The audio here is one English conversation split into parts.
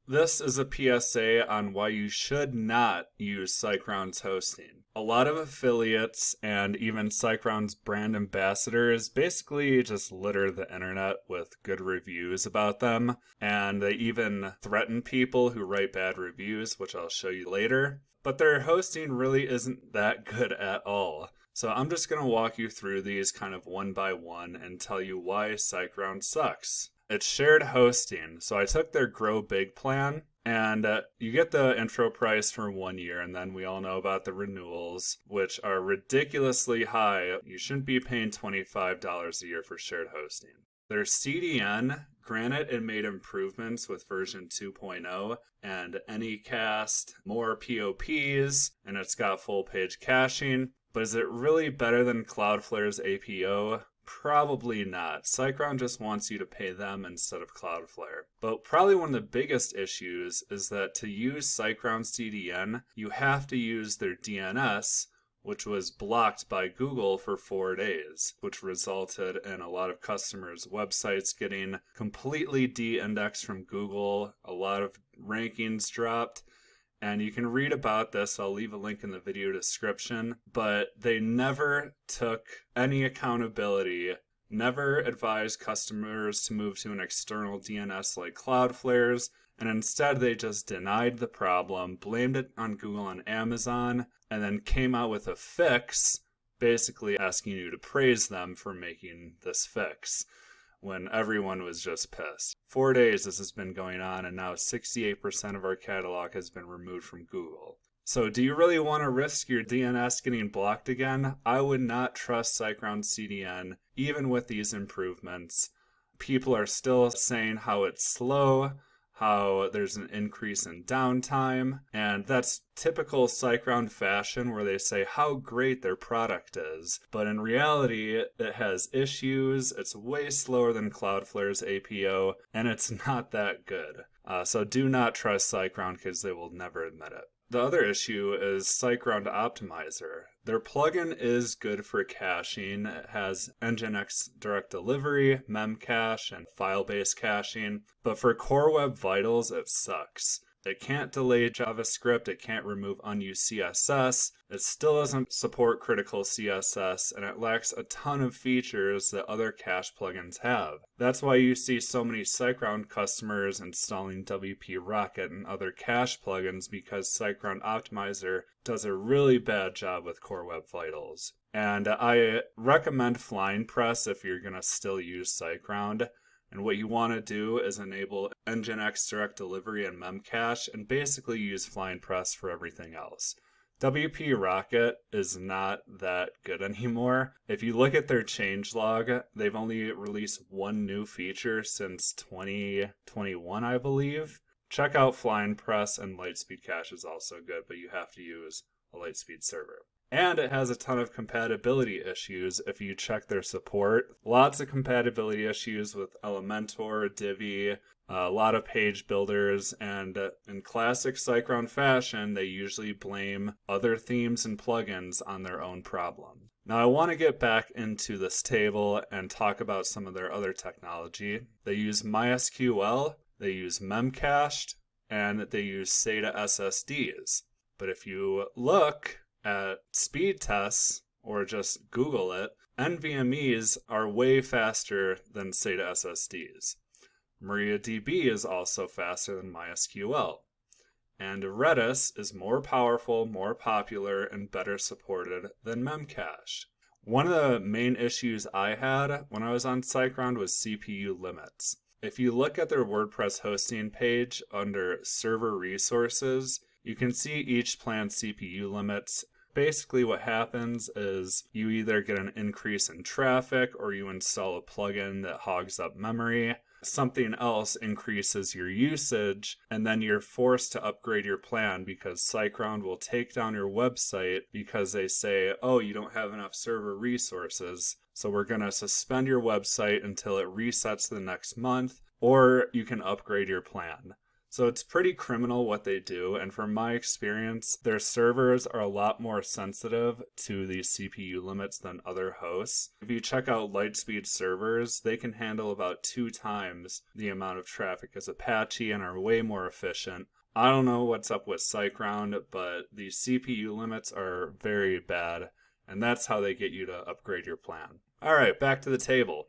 This is a PSA on why you should not use SiteGround's hosting. A lot of affiliates and even SiteGround's brand ambassadors basically just litter the internet with good reviews about them, and they even threaten people who write bad reviews, which I'll show you later. But their hosting really isn't that good at all. So I'm just going to walk you through these kind of one by one and tell you why SiteGround sucks. It's shared hosting. So I took their Grow Big plan, and you get the intro price for 1 year, and then we all know about the renewals, which are ridiculously high. You shouldn't be paying $25 a year for shared hosting. Their CDN, granted, it made improvements with version 2.0 and Anycast, more POPs, and it's got full page caching. But is it really better than Cloudflare's APO? Probably not. SiteGround just wants you to pay them instead of Cloudflare. But probably one of the biggest issues is that to use SiteGround CDN, you have to use their DNS, which was blocked by Google for 4 days, which resulted in a lot of customers' websites getting completely de-indexed from Google, a lot of rankings dropped. And you can read about this. I'll leave a link in the video description. But they never took any accountability, never advised customers to move to an external DNS like Cloudflare's, and instead they just denied the problem, blamed it on Google and Amazon, and then came out with a fix, basically asking you to praise them for making this fix, when everyone was just pissed. 4 days this has been going on, and now 68% of our catalog has been removed from Google. So do you really want to risk your DNS getting blocked again? I would not trust SiteGround CDN, even with these improvements. People are still saying how it's slow, how there's an increase in downtime, and that's typical SiteGround fashion where they say how great their product is. But in reality, it has issues, it's way slower than Cloudflare's APO, and it's not that good. So do not trust SiteGround because they will never admit it. The other issue is SiteGround Optimizer. Their plugin is good for caching. It has Nginx direct delivery, memcache, and file-based caching. But for Core Web Vitals, it sucks. It can't delay JavaScript, it can't remove unused CSS, it still doesn't support critical CSS, and it lacks a ton of features that other cache plugins have. That's why you see so many SiteGround customers installing WP Rocket and other cache plugins, because SiteGround Optimizer does a really bad job with Core Web Vitals. And I recommend Flying Press if you're going to still use SiteGround. And what you want to do is enable Nginx direct delivery and memcache and basically use Flying Press for everything else. WP Rocket is not that good anymore. If you look at their changelog, they've only released one new feature since 2021, I believe. Check out Flying Press, and Lightspeed Cache is also good, but you have to use a Lightspeed server. And it has a ton of compatibility issues if you check their support. Lots of compatibility issues with Elementor, Divi, a lot of page builders, and in classic SiteGround fashion, they usually blame other themes and plugins on their own problem. Now I want to get back into this table and talk about some of their other technology. They use MySQL, they use Memcached, and they use SATA SSDs. But if you look at speed tests, or just Google it, NVMEs are way faster than SATA SSDs. MariaDB is also faster than MySQL. And Redis is more powerful, more popular, and better supported than Memcached. One of the main issues I had when I was on SiteGround was CPU limits. If you look at their WordPress hosting page under Server Resources, you can see each plan's CPU limits. Basically what happens is you either get an increase in traffic or you install a plugin that hogs up memory. Something else increases your usage, and then you're forced to upgrade your plan because SiteGround will take down your website because they say, oh, you don't have enough server resources, so we're going to suspend your website until it resets the next month, or you can upgrade your plan. So it's pretty criminal what they do, and from my experience, their servers are a lot more sensitive to the CPU limits than other hosts. If you check out Lightspeed servers, they can handle about 2 times the amount of traffic as Apache and are way more efficient. I don't know what's up with SiteGround, but the CPU limits are very bad, and that's how they get you to upgrade your plan. Alright, back to the table.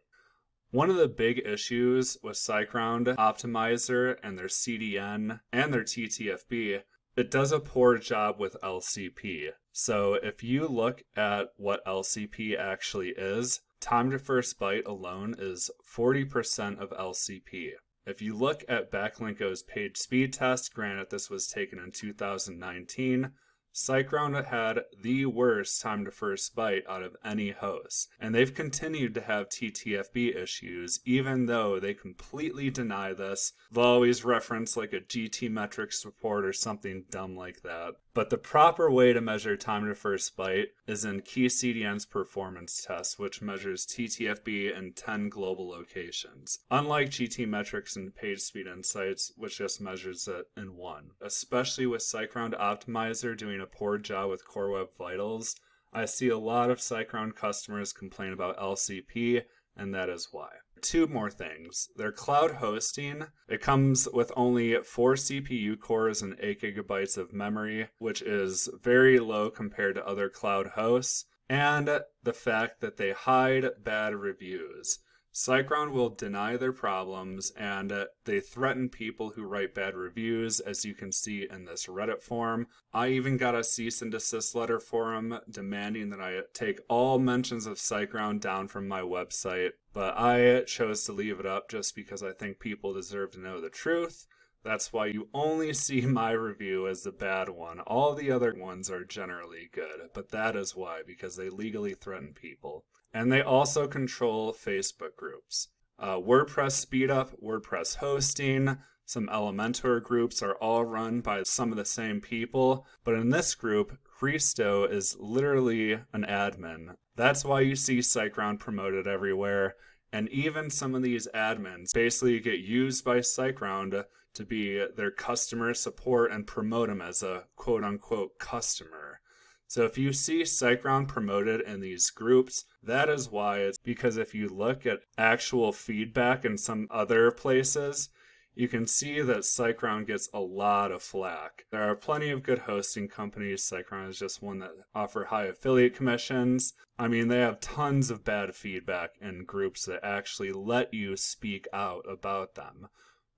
One of the big issues with SiteGround Optimizer and their CDN and their TTFB, it does a poor job with LCP. So if you look at what LCP actually is, time to first byte alone is 40% of LCP. If you look at Backlinko's page speed test, granted this was taken in 2019, SiteGround had the worst time to first byte out of any host, and they've continued to have TTFB issues even though they completely deny this. They'll always reference like a GT metrics report or something dumb like that. But the proper way to measure time to first byte is in KeyCDN's performance test, which measures TTFB in 10 global locations. Unlike GT metrics and PageSpeed Insights, which just measures it in 1. Especially with SiteGround Optimizer doing a poor job with Core Web Vitals, I see a lot of SiteGround customers complain about LCP, and that is why. 2 more things. Their cloud hosting, it comes with only 4 CPU cores and 8 gigabytes of memory, which is very low compared to other cloud hosts, and the fact that they hide bad reviews. SiteGround will deny their problems, and they threaten people who write bad reviews, as you can see in this Reddit forum. I even got a cease and desist letter for them demanding that I take all mentions of SiteGround down from my website, but I chose to leave it up just because I think people deserve to know the truth. That's why you only see my review as the bad one. All the other ones are generally good, but that is why, because they legally threaten people. And they also control Facebook groups. WordPress Speedup, WordPress Hosting, some Elementor groups are all run by some of the same people. But in this group, Christo is literally an admin. That's why you see SiteGround promoted everywhere. And even some of these admins basically get used by SiteGround to be their customer support and promote them as a quote-unquote customer. So if you see SiteGround promoted in these groups, that is why. It's because if you look at actual feedback in some other places, you can see that SiteGround gets a lot of flack. There are plenty of good hosting companies. SiteGround is just one that offer high affiliate commissions. I mean, they have tons of bad feedback in groups that actually let you speak out about them.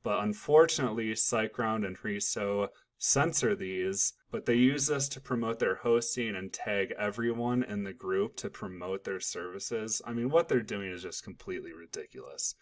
But unfortunately, SiteGround and Christo censor these, but they use this to promote their hosting and tag everyone in the group to promote their services. I mean, what they're doing is just completely ridiculous.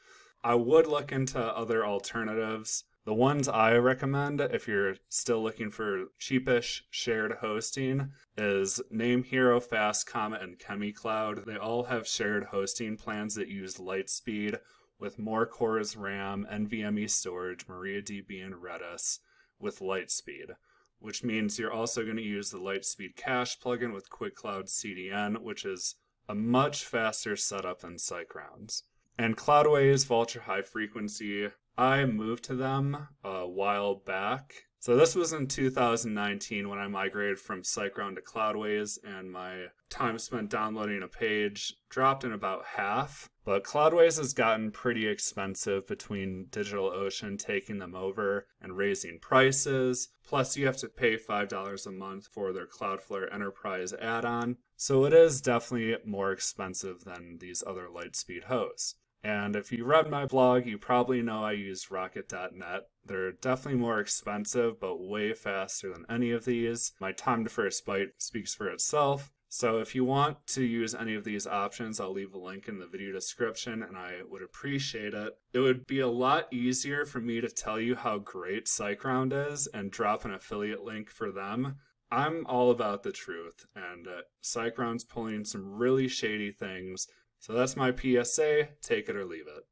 I would look into other alternatives. The ones I recommend, if you're still looking for cheapish shared hosting, is NameHero, Fast Comet, and ChemiCloud. They all have shared hosting plans that use Lightspeed with more cores, RAM, NVMe storage, MariaDB, and Redis with Lightspeed, which means you're also going to use the Lightspeed Cache plugin with QuickCloud CDN, which is a much faster setup than SiteGround's. And Cloudways, Vultr High Frequency, I moved to them a while back. So this was in 2019 when I migrated from SiteGround to Cloudways, and my time spent downloading a page dropped in about half. But Cloudways has gotten pretty expensive between DigitalOcean taking them over and raising prices. Plus you have to pay $5 a month for their Cloudflare Enterprise add-on. So it is definitely more expensive than these other Lightspeed hosts. And if you read my blog, you probably know I use Rocket.net. They're definitely more expensive, but way faster than any of these. My time to first byte speaks for itself. So if you want to use any of these options, I'll leave a link in the video description, and I would appreciate it. It would be a lot easier for me to tell you how great SiteGround is and drop an affiliate link for them. I'm all about the truth, and SiteGround's pulling some really shady things. So that's my PSA. Take it or leave it.